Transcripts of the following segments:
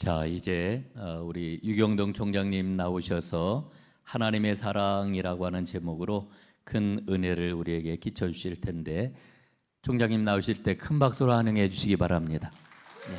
자, 이제 우리 유경동 총장님 나오셔서 하나님의 사랑이라고 하는 제목으로 큰 은혜를 우리에게 끼쳐 주실 텐데, 총장님 나오실 때 큰 박수로 환영해 주시기 바랍니다. 네.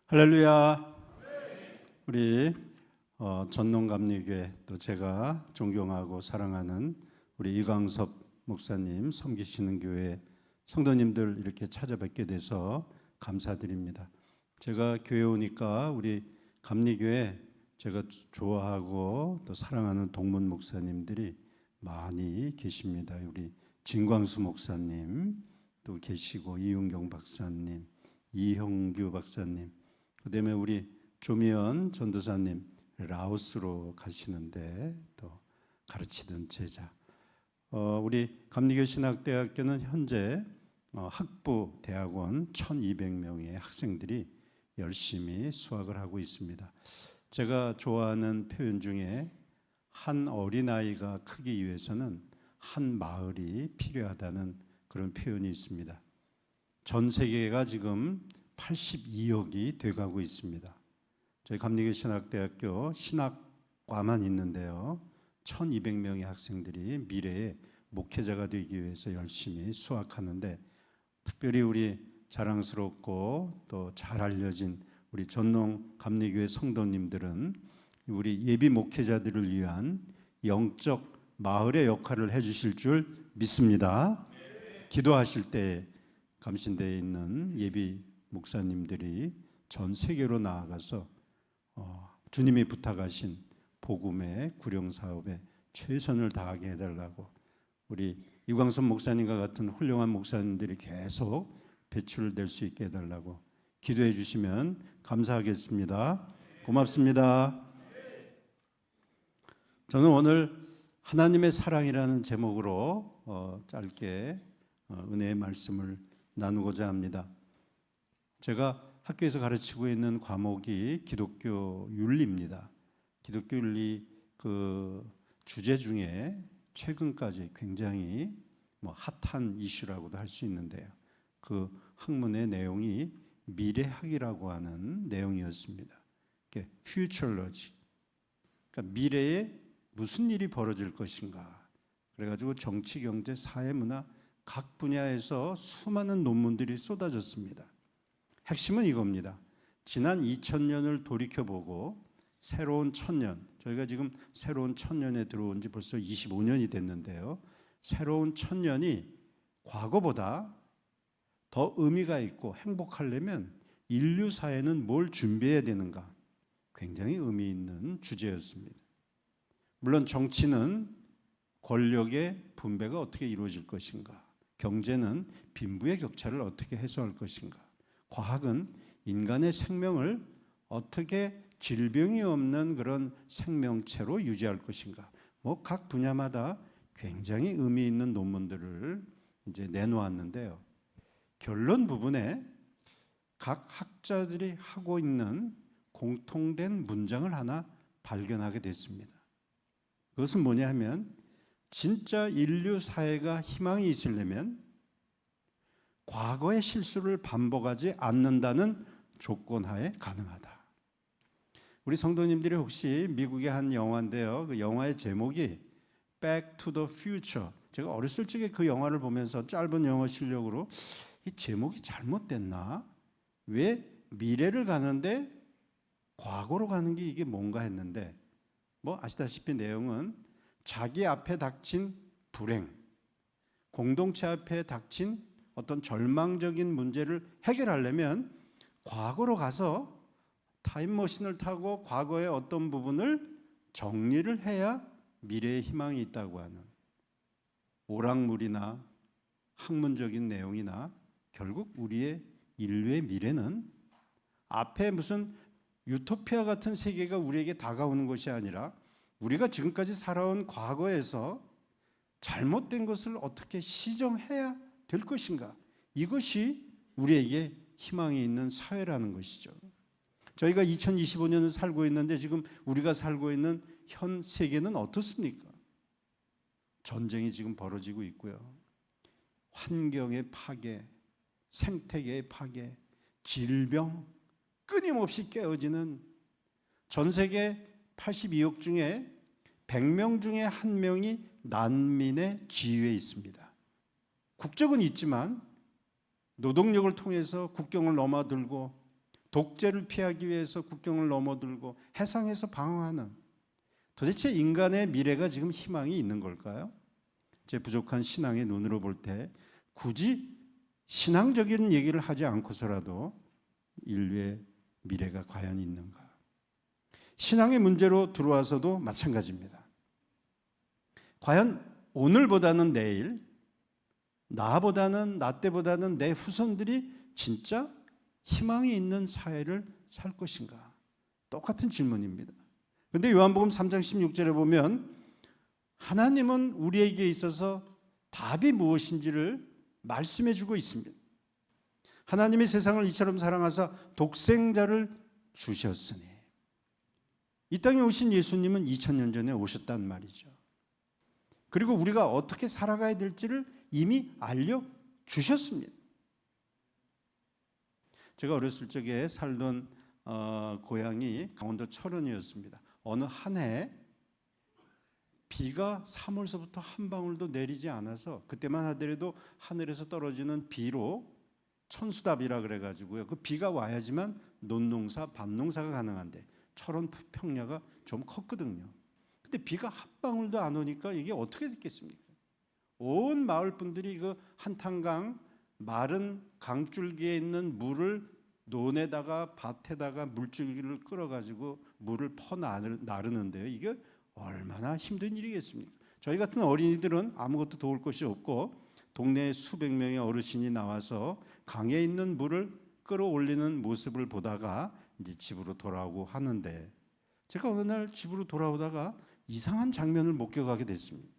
할렐루야. 우리 전농감리교회, 또 제가 존경하고 사랑하는 우리 이광섭 목사님 섬기시는 교회 성도님들 이렇게 찾아뵙게 돼서 감사드립니다. 제가 교회 오니까 우리 감리교회 제가 좋아하고 또 사랑하는 동문 목사님들이 많이 계십니다. 우리 진광수 목사님 또 계시고, 이윤경 박사님, 이형규 박사님, 그다음에 우리 조미연 전도사님 라오스로 가시는데 또 가르치던 제자. 우리 감리교 신학대학교는 현재 학부 대학원 1200명의 학생들이 열심히 수학을 하고 있습니다. 제가 좋아하는 표현 중에 한 어린아이가 크기 위해서는 한 마을이 필요하다는 그런 표현이 있습니다. 전 세계가 지금 82억이 돼가고 있습니다. 저희 감리교 신학대학교 신학과만 있는데요, 1200명의 학생들이 미래의 목회자가 되기 위해서 열심히 수학하는데, 특별히 우리 자랑스럽고 또 잘 알려진 우리 전농 감리교회 성도님들은 우리 예비 목회자들을 위한 영적 마을의 역할을 해주실 줄 믿습니다. 기도하실 때 감신대에 있는 예비 목사님들이 전 세계로 나아가서 주님이 부탁하신 복음의 구령 사업에 최선을 다하게 해달라고, 우리 이광섭 목사님과 같은 훌륭한 목사님들이 계속 배출될 수 있게 해달라고 기도해 주시면 감사하겠습니다. 고맙습니다. 저는 오늘 하나님의 사랑이라는 제목으로 짧게 은혜의 말씀을 나누고자 합니다. 제가 학교에서 가르치고 있는 과목이 기독교 윤리입니다. 기독교 윤리 그 주제 중에 최근까지 굉장히 핫한 이슈라고도 할 수 있는데요, 그 학문의 내용이 미래학이라고 하는 내용이었습니다. futurology, 그러니까 미래에 무슨 일이 벌어질 것인가. 그래가지고 정치, 경제, 사회, 문화 각 분야에서 수많은 논문들이 쏟아졌습니다. 핵심은 이겁니다. 지난 2000년을 돌이켜보고 새로운 1000년, 저희가 지금 새로운 1000년에 들어온 지 벌써 25년이 됐는데요, 새로운 1000년이 과거보다 더 의미가 있고 행복하려면 인류 사회는 뭘 준비해야 되는가, 굉장히 의미 있는 주제였습니다. 물론 정치는 권력의 분배가 어떻게 이루어질 것인가, 경제는 빈부의 격차를 어떻게 해소할 것인가, 과학은 인간의 생명을 어떻게 질병이 없는 그런 생명체로 유지할 것인가, 각 분야마다 굉장히 의미 있는 논문들을 이제 내놓았는데요. 결론 부분에 각 학자들이 하고 있는 공통된 문장을 하나 발견하게 됐습니다. 그것은 뭐냐 하면 진짜 인류 사회가 희망이 있으려면 과거의 실수를 반복하지 않는다는 조건하에 가능하다. 우리 성도님들이 혹시 미국의 한 영화인데요. 그 영화의 제목이 Back to the Future. 제가 어렸을 적에 그 영화를 보면서 짧은 영어 실력으로 이 제목이 잘못됐나? 왜 미래를 가는데 과거로 가는 게 이게 뭔가 했는데 뭐 아시다시피 내용은 자기 앞에 닥친 불행, 공동체 앞에 닥친 어떤 절망적인 문제를 해결하려면 과거로 가서 타임머신을 타고 과거의 어떤 부분을 정리를 해야 미래의 희망이 있다고 하는 오락물이나 학문적인 내용이나 결국 우리의 인류의 미래는 앞에 무슨 유토피아 같은 세계가 우리에게 다가오는 것이 아니라 우리가 지금까지 살아온 과거에서 잘못된 것을 어떻게 시정해야 될 것인가, 이것이 우리에게 희망이 있는 사회라는 것이죠. 저희가 2025년을 살고 있는데 지금 우리가 살고 있는 현 세계는 어떻습니까? 전쟁이 지금 벌어지고 있고요. 환경의 파괴, 생태계의 파괴, 질병, 끊임없이 깨어지는, 전 세계 82억 중에 100명 중에 1명이 난민의 지위에 있습니다. 국적은 있지만 노동력을 통해서 국경을 넘어들고 독재를 피하기 위해서 국경을 넘어들고 해상에서 방황하는, 도대체 인간의 미래가 지금 희망이 있는 걸까요? 제 부족한 신앙의 눈으로 볼 때 굳이 신앙적인 얘기를 하지 않고서라도 인류의 미래가 과연 있는가? 신앙의 문제로 들어와서도 마찬가지입니다. 과연 오늘보다는 내일, 나보다는 나 때보다는 내 후손들이 진짜 희망이 있는 사회를 살 것인가? 똑같은 질문입니다. 그런데 요한복음 3장 16절에 보면 하나님은 우리에게 있어서 답이 무엇인지를 말씀해 주고 있습니다. 하나님이 세상을 이처럼 사랑하사 독생자를 주셨으니, 이 땅에 오신 예수님은 2000년 전에 오셨단 말이죠. 그리고 우리가 어떻게 살아가야 될지를 이미 알려주셨습니다. 제가 어렸을 적에 살던 고향이 강원도 철원이었습니다. 어느 한 해 비가 3월서부터 한 방울도 내리지 않아서, 그때만 하더라도 하늘에서 떨어지는 비로 천수답이라 그래가지고요, 그 비가 와야지만 논농사, 밭농사가 가능한데 철원 평야가 좀 컸거든요. 근데 비가 한 방울도 안 오니까 이게 어떻게 됐겠습니까? 온 마을 분들이 그 한탄강 마른 강줄기에 있는 물을 논에다가 밭에다가 물줄기를 끌어가지고 물을 퍼 나르는데요. 이게 얼마나 힘든 일이겠습니까? 저희 같은 어린이들은 아무것도 도울 것이 없고 동네에 수백 명의 어르신이 나와서 강에 있는 물을 끌어올리는 모습을 보다가 이제 집으로 돌아오고 하는데, 제가 어느 날 집으로 돌아오다가 이상한 장면을 목격하게 됐습니다.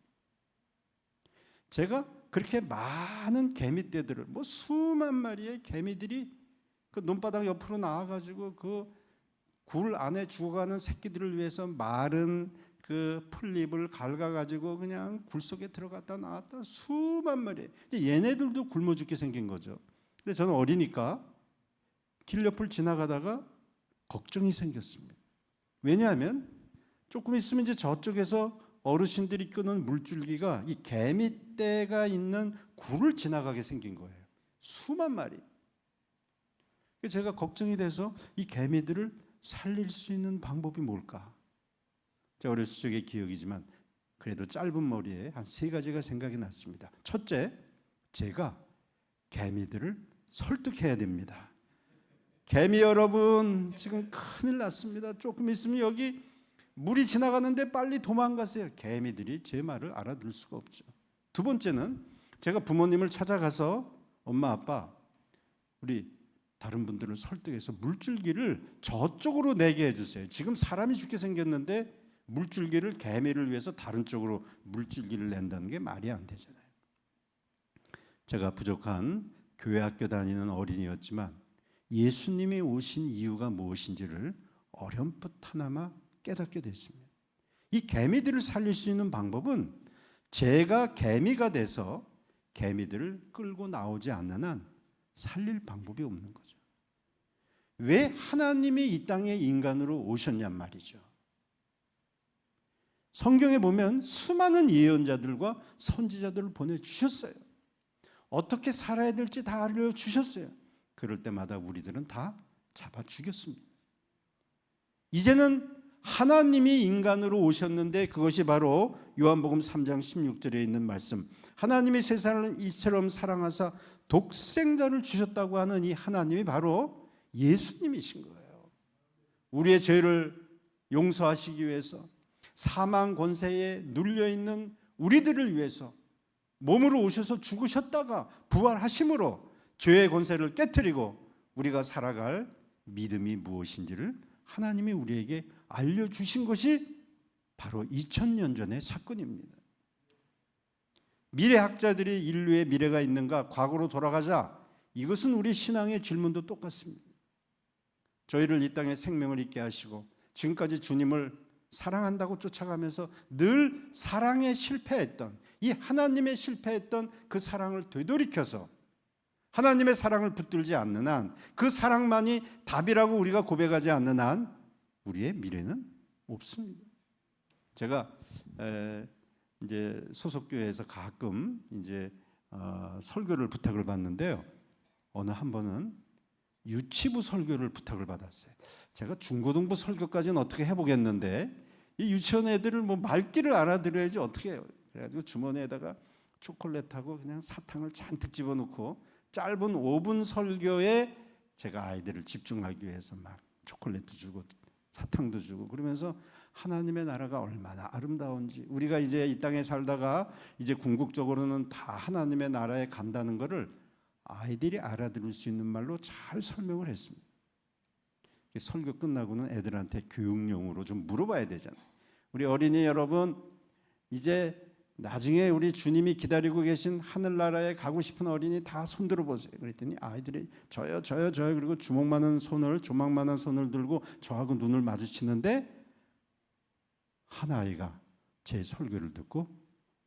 제가 그렇게 많은 개미떼들을, 뭐 수만 마리의 개미들이 그 논바닥 옆으로 나와가지고 그 굴 안에 죽어가는 새끼들을 위해서 마른 그 풀잎을 갉아가지고 그냥 굴 속에 들어갔다 나왔다 수만 마리. 얘네들도 굶어 죽게 생긴 거죠. 근데 저는 어리니까 길 옆을 지나가다가 걱정이 생겼습니다. 왜냐하면 조금 있으면 이제 저쪽에서 어르신들이 끄는 물줄기가 이 개미떼가 있는 굴을 지나가게 생긴 거예요. 수만 마리. 제가 걱정이 돼서 이 개미들을 살릴 수 있는 방법이 뭘까? 제가 어렸을 적의 기억이지만 그래도 짧은 머리에 한 3가지가 생각이 났습니다. 첫째, 제가 개미들을 설득해야 됩니다. 개미 여러분, 지금 큰일 났습니다. 조금 있으면 여기 물이 지나가는데 빨리 도망가세요. 개미들이 제 말을 알아들 수가 없죠. 두 번째는 제가 부모님을 찾아가서 엄마 아빠, 우리 다른 분들을 설득해서 물줄기를 저쪽으로 내게 해주세요. 지금 사람이 죽게 생겼는데 물줄기를 개미를 위해서 다른 쪽으로 물줄기를 낸다는 게 말이 안 되잖아요. 제가 부족한 교회 학교 다니는 어린이였지만 예수님이 오신 이유가 무엇인지를 어렴풋하나마 깨닫게 됐습니다. 이 개미들을 살릴 수 있는 방법은 제가 개미가 돼서 개미들을 끌고 나오지 않는 한 살릴 방법이 없는 거죠. 왜 하나님이 이 땅에 인간으로 오셨냔 말이죠. 성경에 보면 수많은 예언자들과 선지자들을 보내주셨어요. 어떻게 살아야 될지 다 알려주셨어요. 그럴 때마다 우리들은 다 잡아 죽였습니다. 이제는 하나님이 인간으로 오셨는데 그것이 바로 요한복음 3장 16절에 있는 말씀, 하나님이 세상을 이처럼 사랑하사 독생자를 주셨다고 하는 이 하나님이 바로 예수님이신 거예요. 우리의 죄를 용서하시기 위해서 사망 권세에 눌려있는 우리들을 위해서 몸으로 오셔서 죽으셨다가 부활하심으로 죄의 권세를 깨트리고 우리가 살아갈 믿음이 무엇인지를 하나님이 우리에게 알려주신 것이 바로 2000년 전의 사건입니다. 미래학자들이 인류의 미래가 있는가, 과거로 돌아가자, 이것은 우리 신앙의 질문도 똑같습니다. 저희를 이 땅에 생명을 있게 하시고 지금까지 주님을 사랑한다고 쫓아가면서 늘 사랑에 실패했던, 이 하나님의 실패했던 그 사랑을 되돌이켜서 하나님의 사랑을 붙들지 않는 한, 그 사랑만이 답이라고 우리가 고백하지 않는 한 우리의 미래는 없습니다. 제가 이제 소속교회에서 가끔 이제 설교를 부탁을 받는데요. 어느 한 번은 유치부 설교를 부탁을 받았어요. 제가 중고등부 설교까지는 어떻게 해보겠는데 이 유치원 애들을 뭐 말귀를 알아들어야지 어떻게 해요. 그래가지고 주머니에다가 초콜릿하고 그냥 사탕을 잔뜩 집어넣고 짧은 5분 설교에 제가 아이들을 집중하기 위해서 막 초콜릿도 주고 사탕도 주고 그러면서 하나님의 나라가 얼마나 아름다운지, 우리가 이제 이 땅에 살다가 이제 궁극적으로는 다 하나님의 나라에 간다는 것을 아이들이 알아들을 수 있는 말로 잘 설명을 했습니다. 설교 끝나고는 애들한테 교육용으로 좀 물어봐야 되잖아요. 우리 어린이 여러분, 이제 나중에 우리 주님이 기다리고 계신 하늘나라에 가고 싶은 어린이 다 손들어 보세요. 그랬더니 아이들이 저요 그리고 주먹만한 손을, 조망만한 손을 들고 저하고 눈을 마주치는데 한 아이가 제 설교를 듣고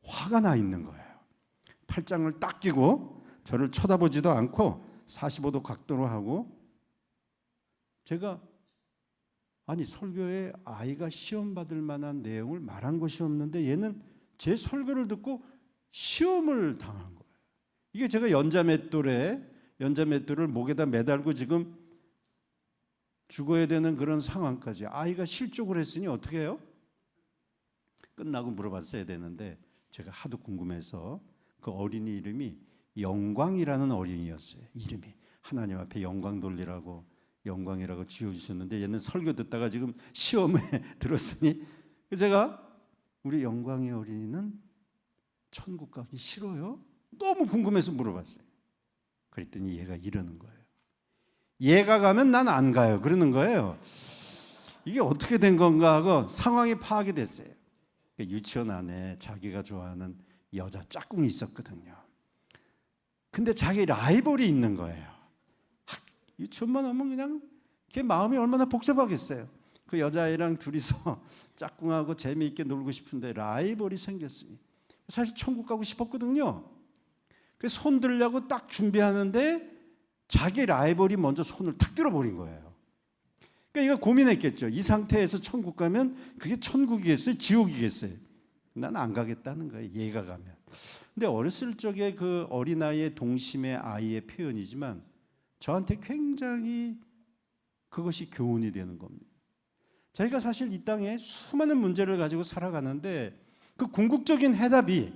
화가 나 있는 거예요. 팔짱을 딱 끼고 저를 쳐다보지도 않고 45도 각도로 하고, 제가 아니 설교에 아이가 시험 받을 만한 내용을 말한 것이 없는데 얘는 제 설교를 듣고 시험을 당한 거예요. 이게 제가 연자맷돌을 목에다 매달고 지금 죽어야 되는 그런 상황까지 아이가 실족을 했으니 어떻게 해요? 끝나고 물어봤어야 되는데 제가 하도 궁금해서 그 어린이 이름이 영광이라는 어린이였어요. 이름이 하나님 앞에 영광 돌리라고 영광이라고 지어주셨는데 얘는 설교 듣다가 지금 시험에 들었으니 제가 우리 영광의 어린이는 천국 가기 싫어요? 너무 궁금해서 물어봤어요. 그랬더니 얘가 이러는 거예요. 얘가 가면 난 안 가요. 그러는 거예요. 이게 어떻게 된 건가 하고 상황이 파악이 됐어요. 유치원 안에 자기가 좋아하는 여자 짝꿍이 있었거든요. 근데 자기 라이벌이 있는 거예요. 유치원만 오면 그냥 걔 마음이 얼마나 복잡하겠어요. 그 여자애랑 둘이서 짝꿍하고 재미있게 놀고 싶은데 라이벌이 생겼으니 사실 천국 가고 싶었거든요. 그래서 손 들려고 딱 준비하는데 자기 라이벌이 먼저 손을 탁 들어버린 거예요. 그러니까 얘가 고민했겠죠. 이 상태에서 천국 가면 그게 천국이겠어요? 지옥이겠어요? 난 안 가겠다는 거예요. 얘가 가면. 근데 어렸을 적에 그 어린아이의 동심의 아이의 표현이지만 저한테 굉장히 그것이 교훈이 되는 겁니다. 저희가 사실 이 땅에 수많은 문제를 가지고 살아가는데 그 궁극적인 해답이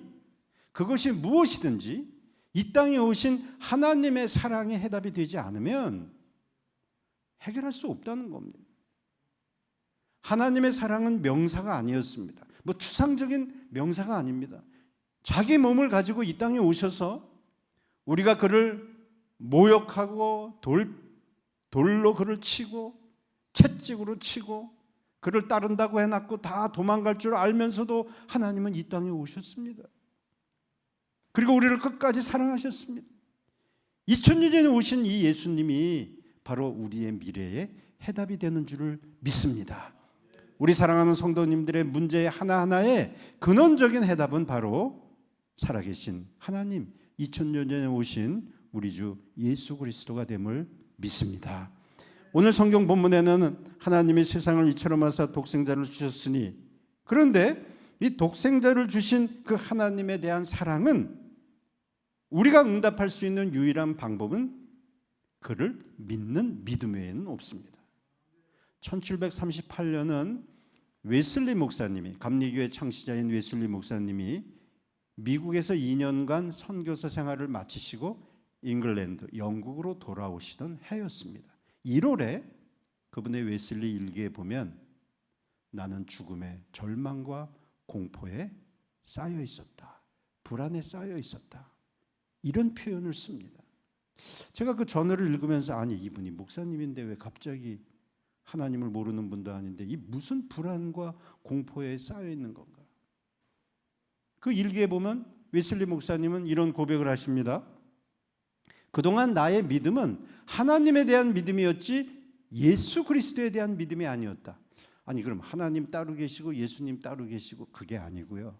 그것이 무엇이든지 이 땅에 오신 하나님의 사랑의 해답이 되지 않으면 해결할 수 없다는 겁니다. 하나님의 사랑은 명사가 아니었습니다. 뭐 추상적인 명사가 아닙니다. 자기 몸을 가지고 이 땅에 오셔서 우리가 그를 모욕하고 돌로 그를 치고 채찍으로 치고 그를 따른다고 해놨고 다 도망갈 줄 알면서도 하나님은 이 땅에 오셨습니다. 그리고 우리를 끝까지 사랑하셨습니다. 2000년 전에 오신 이 예수님이 바로 우리의 미래의 해답이 되는 줄을 믿습니다. 우리 사랑하는 성도님들의 문제 하나하나의 근원적인 해답은 바로 살아계신 하나님, 2000년 전에 오신 우리 주 예수 그리스도가 됨을 믿습니다. 오늘 성경 본문에는 하나님이 세상을 이처럼 하사 독생자를 주셨으니, 그런데 이 독생자를 주신 그 하나님에 대한 사랑은 우리가 응답할 수 있는 유일한 방법은 그를 믿는 믿음 외에는 없습니다. 1738년은 웨슬리 목사님이, 감리교회 창시자인 웨슬리 목사님이 미국에서 2년간 선교사 생활을 마치시고 잉글랜드, 영국으로 돌아오시던 해였습니다. 1월에 그분의 웨슬리 일기에 보면 나는 죽음의 절망과 공포에 쌓여 있었다, 불안에 쌓여 있었다, 이런 표현을 씁니다. 제가 그 전어를 읽으면서 아니 이분이 목사님인데 왜 갑자기 하나님을 모르는 분도 아닌데 이 무슨 불안과 공포에 쌓여 있는 건가? 그 일기에 보면 웨슬리 목사님은 이런 고백을 하십니다. 그동안 나의 믿음은 하나님에 대한 믿음이었지 예수 그리스도에 대한 믿음이 아니었다. 아니 그럼 하나님 따로 계시고 예수님 따로 계시고 그게 아니고요.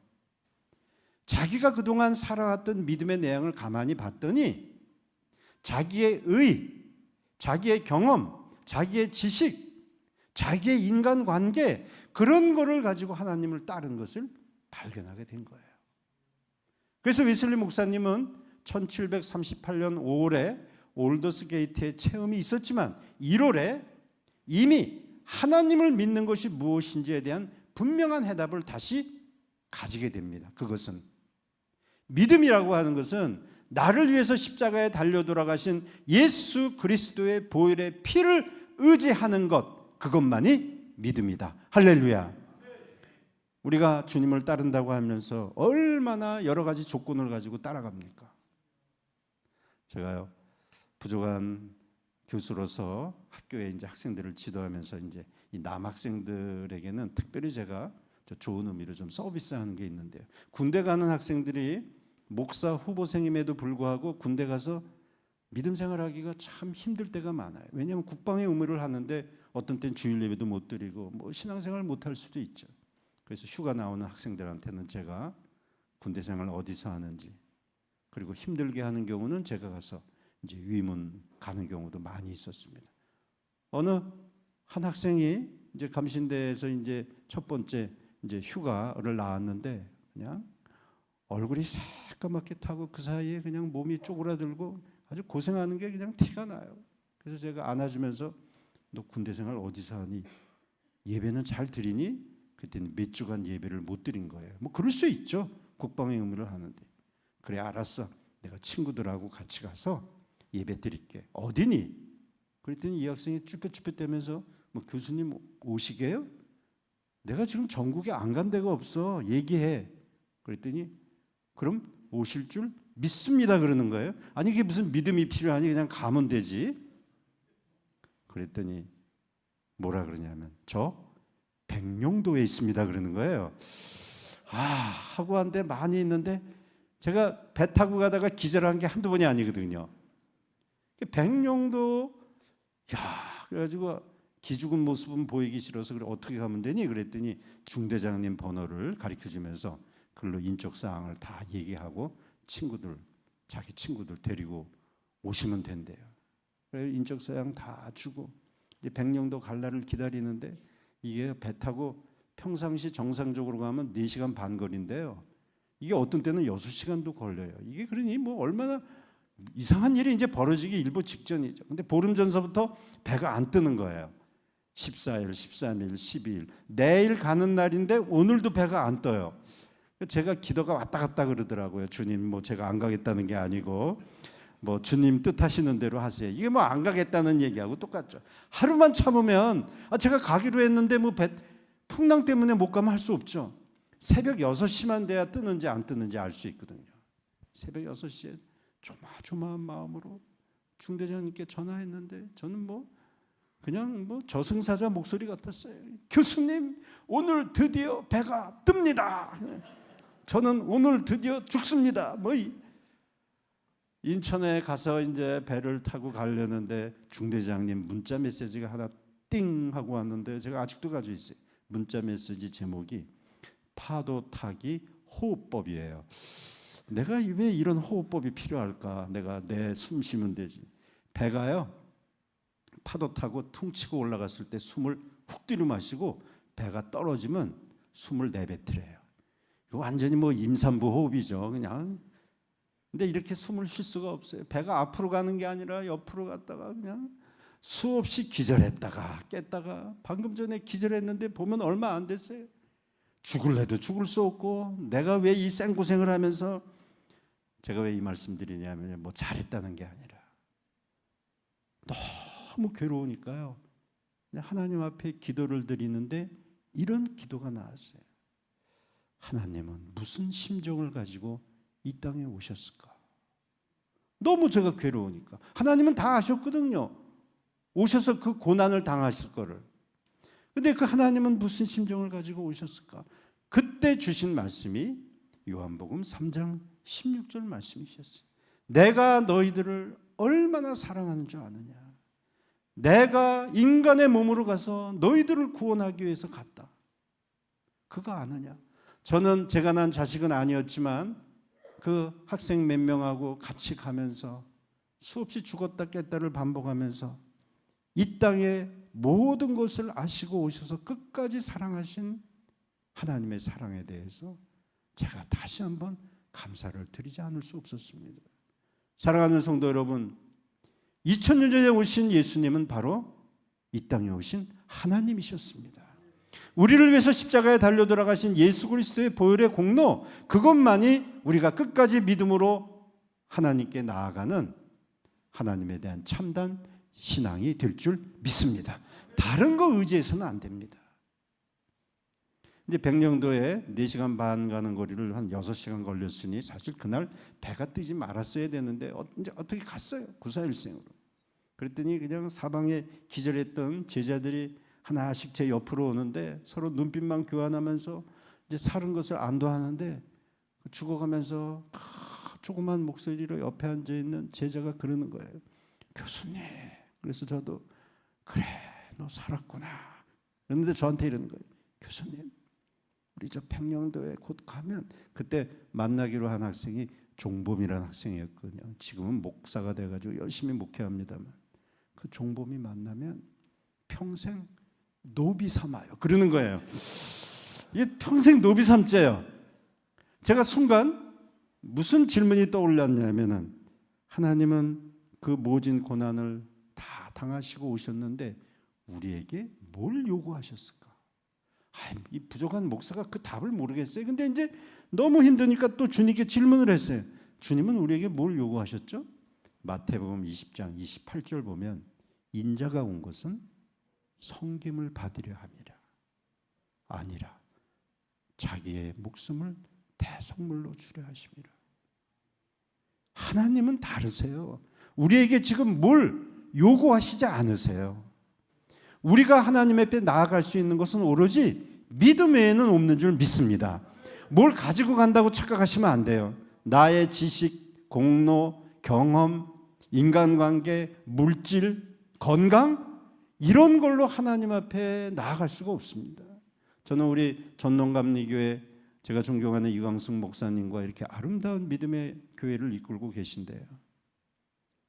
자기가 그동안 살아왔던 믿음의 내용을 가만히 봤더니 자기의 의, 자기의 경험, 자기의 지식, 자기의 인간관계, 그런 거를 가지고 하나님을 따른 것을 발견하게 된 거예요. 그래서 웨슬리 목사님은 1738년 5월에 올더스 게이트의 체험이 있었지만 1월에 이미 하나님을 믿는 것이 무엇인지에 대한 분명한 해답을 다시 가지게 됩니다. 그것은 믿음이라고 하는 것은 나를 위해서 십자가에 달려 돌아가신 예수 그리스도의 보혈의 피를 의지하는 것, 그것만이 믿음이다. 할렐루야. 우리가 주님을 따른다고 하면서 얼마나 여러 가지 조건을 가지고 따라갑니까? 제가요, 부족한 교수로서 학교에 이제 학생들을 지도하면서 이제 이 남학생들에게는 특별히 제가 좋은 의미로 좀 서비스하는 게 있는데요. 군대 가는 학생들이 목사 후보생임에도 불구하고 군대 가서 믿음 생활하기가 참 힘들 때가 많아요. 왜냐하면 국방의 의무를 하는데 어떤 땐 주일 예배도 못 드리고 뭐 신앙생활 못 할 수도 있죠. 그래서 휴가 나오는 학생들한테는 제가 군대 생활 어디서 하는지, 그리고 힘들게 하는 경우는 제가 가서 이제 위문 가는 경우도 많이 있었습니다. 어느 한 학생이 이제 감신대에서 이제 첫 번째 이제 휴가를 나왔는데 그냥 얼굴이 새까맣게 타고 그 사이에 그냥 몸이 쪼그라들고 아주 고생하는 게 그냥 티가 나요. 그래서 제가 안아주면서 너 군대 생활 어디서 하니? 예배는 잘 드리니? 그때는 몇 주간 예배를 못 드린 거예요. 뭐 그럴 수 있죠. 국방의 의무를 하는데. 그래 알았어. 내가 친구들하고 같이 가서 예배 드릴게. 어디니? 그랬더니 이 학생이 쭈뼛쭈뼛대면서 뭐 교수님 오시게요? 내가 지금 전국에 안 간 데가 없어. 얘기해. 그랬더니 그럼 오실 줄 믿습니다 그러는 거예요. 아니 이게 무슨 믿음이 필요하니? 그냥 가면 되지. 그랬더니 뭐라 그러냐면 저 백령도에 있습니다 그러는 거예요. 하고 한 데 많이 있는데 제가 배 타고 가다가 기절한 게 한두 번이 아니거든요. 백령도 그래가지고 기죽은 모습은 보이기 싫어서 그래 어떻게 가면 되니? 그랬더니 중대장님 번호를 가르쳐주면서 글로 인적 사항을 다 얘기하고 자기 친구들 데리고 오시면 된대요. 그래서 인적 사항 다 주고 이제 백령도 갈 날을 기다리는데 이게 배 타고 평상시 정상적으로 가면 4시간 반 거리인데요. 이게 어떤 때는 6시간도 걸려요. 이게 그러니 뭐 얼마나 이상한 일이 이제 벌어지기 일보 직전이죠. 근데 보름 전서부터 배가 안 뜨는 거예요. 14일, 13일, 12일. 내일 가는 날인데 오늘도 배가 안 떠요. 제가 기도가 왔다 갔다 그러더라고요. 주님 뭐 제가 안 가겠다는 게 아니고 뭐 주님 뜻하시는 대로 하세요. 이게 뭐 안 가겠다는 얘기하고 똑같죠. 하루만 참으면 제가 가기로 했는데 뭐 풍랑 때문에 못 가면 할 수 없죠. 새벽 6시만 돼야 뜨는지 안 뜨는지 알 수 있거든요. 새벽 6시에 조마조마한 마음으로 중대장님께 전화했는데 저는 뭐 그냥 뭐 저승사자 목소리 같았어요. 교수님, 오늘 드디어 배가 뜹니다. 저는 오늘 드디어 죽습니다. 뭐 인천에 가서 이제 배를 타고 가려는데 중대장님 문자 메시지가 하나 띵 하고 왔는데 제가 아직도 가지고 있어요. 문자 메시지 제목이 파도 타기 호흡법이에요. 내가 왜 이런 호흡법이 필요할까? 내가 내 숨 쉬면 되지. 배가요, 파도 타고 퉁치고 올라갔을 때 숨을 훅 들이마시고 배가 떨어지면 숨을 내뱉으래요. 이거 완전히 뭐 임산부 호흡이죠, 그냥. 근데 이렇게 숨을 쉴 수가 없어요. 배가 앞으로 가는 게 아니라 옆으로 갔다가 그냥 수없이 기절했다가 깼다가, 방금 전에 기절했는데 보면 얼마 안 됐어요. 죽을래도 죽을 수 없고, 내가 왜 이 생고생을 하면서, 제가 왜 이 말씀 드리냐면 뭐 잘했다는 게 아니라 너무 괴로우니까요, 하나님 앞에 기도를 드리는데 이런 기도가 나왔어요. 하나님은 무슨 심정을 가지고 이 땅에 오셨을까? 너무 제가 괴로우니까. 하나님은 다 아셨거든요. 오셔서 그 고난을 당하실 거를. 근데 그 하나님은 무슨 심정을 가지고 오셨을까? 그때 주신 말씀이 요한복음 3장 16절 말씀이셨어요. 내가 너희들을 얼마나 사랑하는 줄 아느냐? 내가 인간의 몸으로 가서 너희들을 구원하기 위해서 갔다. 그거 아느냐? 저는 제가 난 자식은 아니었지만 그 학생 몇 명하고 같이 가면서 수없이 죽었다 깼다를 반복하면서 이 땅의 모든 것을 아시고 오셔서 끝까지 사랑하신 하나님의 사랑에 대해서 제가 다시 한번 감사를 드리지 않을 수 없었습니다. 사랑하는 성도 여러분, 2000년 전에 오신 예수님은 바로 이 땅에 오신 하나님이셨습니다. 우리를 위해서 십자가에 달려 돌아가신 예수 그리스도의 보혈의 공로, 그것만이 우리가 끝까지 믿음으로 하나님께 나아가는 하나님에 대한 참된 신앙이 될 줄 믿습니다. 다른 거 의지해서는 안 됩니다. 이제 백령도에 4시간 반 가는 거리를 한 6시간 걸렸으니 사실 그날 배가 뜨지 말았어야 되는데 이제 어떻게 갔어요. 구사일생으로. 그랬더니 그냥 사방에 기절했던 제자들이 하나씩 제 옆으로 오는데 서로 눈빛만 교환하면서 이제 사는 것을 안도하는데, 죽어가면서 조그만 목소리로 옆에 앉아있는 제자가 그러는 거예요. 교수님. 그래서 저도 그래, 너 살았구나. 그런데 저한테 이러는 거예요. 교수님, 우리 저 평령도에 곧 가면, 그때 만나기로 한 학생이 종범이라는 학생이었거든요. 지금은 목사가 돼가지고 열심히 목회합니다만, 그 종범이 만나면 평생 노비 삼아요. 그러는 거예요. 이게 평생 노비 삼자예요. 제가 순간 무슨 질문이 떠올랐냐면은, 하나님은 그 모진 고난을 다 당하시고 오셨는데 우리에게 뭘 요구하셨을까? 이 부족한 목사가 그 답을 모르겠어요. 근데 이제 너무 힘드니까 또 주님께 질문을 했어요. 주님은 우리에게 뭘 요구하셨죠? 마태복음 20장 28절 보면, 인자가 온 것은 섬김을 받으려 함이라 아니라 자기의 목숨을 대속물로 주려 하심이라. 하나님은 다르세요. 우리에게 지금 뭘 요구하시지 않으세요. 우리가 하나님 앞에 나아갈 수 있는 것은 오로지 믿음 외에는 없는 줄 믿습니다. 뭘 가지고 간다고 착각하시면 안 돼요. 나의 지식, 공로, 경험, 인간관계, 물질, 건강, 이런 걸로 하나님 앞에 나아갈 수가 없습니다. 저는 우리 전농감리교회, 제가 존경하는 이광승 목사님과 이렇게 아름다운 믿음의 교회를 이끌고 계신데요,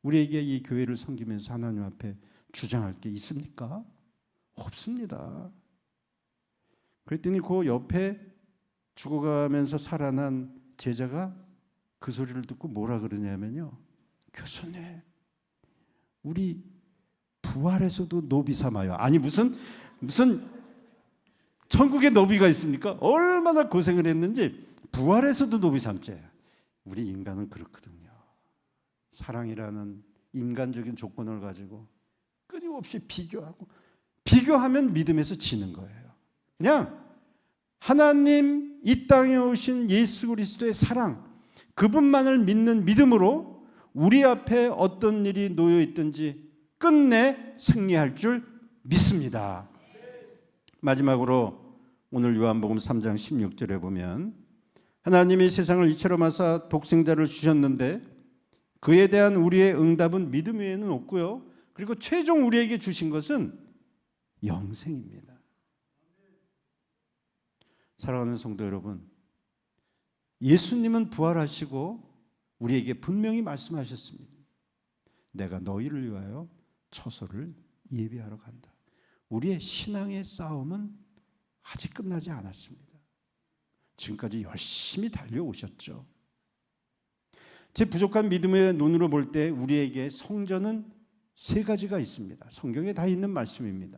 우리에게 이 교회를 섬기면서 하나님 앞에 주장할 게 있습니까? 없습니다. 그랬더니 그 옆에 죽어가면서 살아난 제자가 그 소리를 듣고 뭐라 그러냐면요, 교수님, 우리 부활에서도 노비 삼아요. 아니 무슨 천국에 노비가 있습니까? 얼마나 고생을 했는지 부활에서도 노비 삼자예요. 우리 인간은 그렇거든요. 사랑이라는 인간적인 조건을 가지고 끊임없이 비교하면 믿음에서 지는 거예요. 그냥 하나님 이 땅에 오신 예수 그리스도의 사랑, 그분만을 믿는 믿음으로 우리 앞에 어떤 일이 놓여 있든지 끝내 승리할 줄 믿습니다. 마지막으로 오늘 요한복음 3장 16절에 보면 하나님이 세상을 이처럼 하사 독생자를 주셨는데 그에 대한 우리의 응답은 믿음 외에는 없고요. 그리고 최종 우리에게 주신 것은 영생입니다. 사랑하는 성도 여러분, 예수님은 부활하시고 우리에게 분명히 말씀하셨습니다. 내가 너희를 위하여 처소를 예비하러 간다. 우리의 신앙의 싸움은 아직 끝나지 않았습니다. 지금까지 열심히 달려오셨죠. 제 부족한 믿음의 눈으로 볼 때 우리에게 성전은 세 가지가 있습니다. 성경에 다 있는 말씀입니다.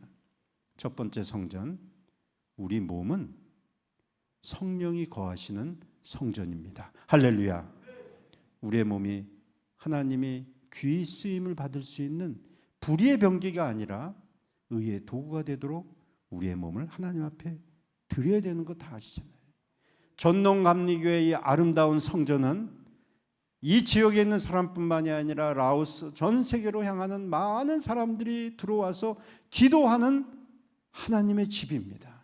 첫 번째 성전, 우리 몸은 성령이 거하시는 성전입니다. 할렐루야. 우리의 몸이 하나님이 귀히 쓰임을 받을 수 있는 불의의 병기가 아니라 의의 도구가 되도록 우리의 몸을 하나님 앞에 드려야 되는 거 다 아시잖아요. 전농감리교회의 아름다운 성전은 이 지역에 있는 사람뿐만이 아니라 라오스 전 세계로 향하는 많은 사람들이 들어와서 기도하는 하나님의 집입니다.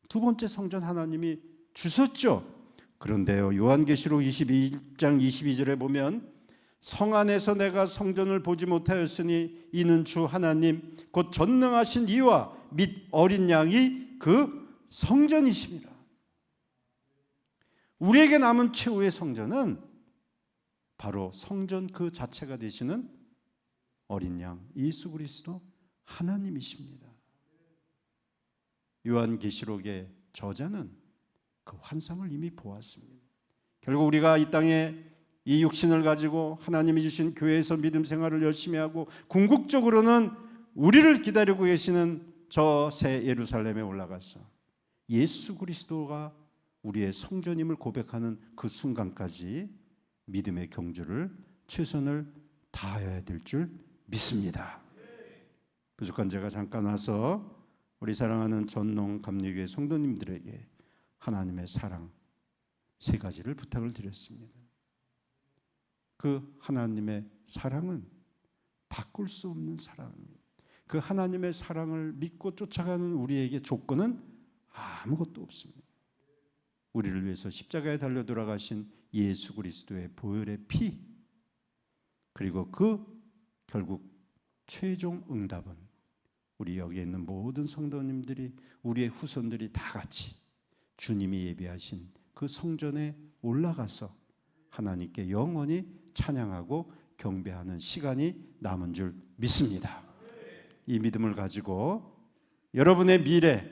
두 번째 성전 하나님이 주셨죠. 그런데요, 요한계시록 22장 22절에 보면 성 안에서 내가 성전을 보지 못하였으니 이는 주 하나님 곧 전능하신 이와 및 어린 양이 그 성전이십니다. 우리에게 남은 최후의 성전은 바로 성전 그 자체가 되시는 어린 양 예수 그리스도 하나님이십니다. 요한계시록의 저자는 그 환상을 이미 보았습니다. 결국 우리가 이 땅에 이 육신을 가지고 하나님이 주신 교회에서 믿음 생활을 열심히 하고 궁극적으로는 우리를 기다리고 계시는 저 새 예루살렘에 올라가서 예수 그리스도가 우리의 성전임을 고백하는 그 순간까지 믿음의 경주를 최선을 다해야 될 줄 믿습니다. 부족한 제가 잠깐 와서 우리 사랑하는 전농감리교회 성도님들에게 하나님의 사랑 세 가지를 부탁을 드렸습니다. 그 하나님의 사랑은 바꿀 수 없는 사랑입니다. 그 하나님의 사랑을 믿고 쫓아가는 우리에게 조건은 아무것도 없습니다. 우리를 위해서 십자가에 달려 돌아가신 예수 그리스도의 보혈의 피, 그리고 그 결국 최종 응답은 우리 여기에 있는 모든 성도님들이, 우리의 후손들이 다 같이 주님이 예비하신 그 성전에 올라가서 하나님께 영원히 찬양하고 경배하는 시간이 남은 줄 믿습니다. 이 믿음을 가지고 여러분의 미래,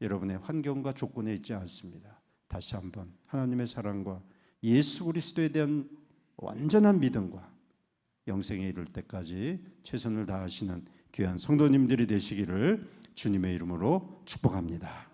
여러분의 환경과 조건에 있지 않습니다. 다시 한번 하나님의 사랑과 예수 그리스도에 대한 완전한 믿음과 영생에 이를 때까지 최선을 다하시는 귀한 성도님들이 되시기를 주님의 이름으로 축복합니다.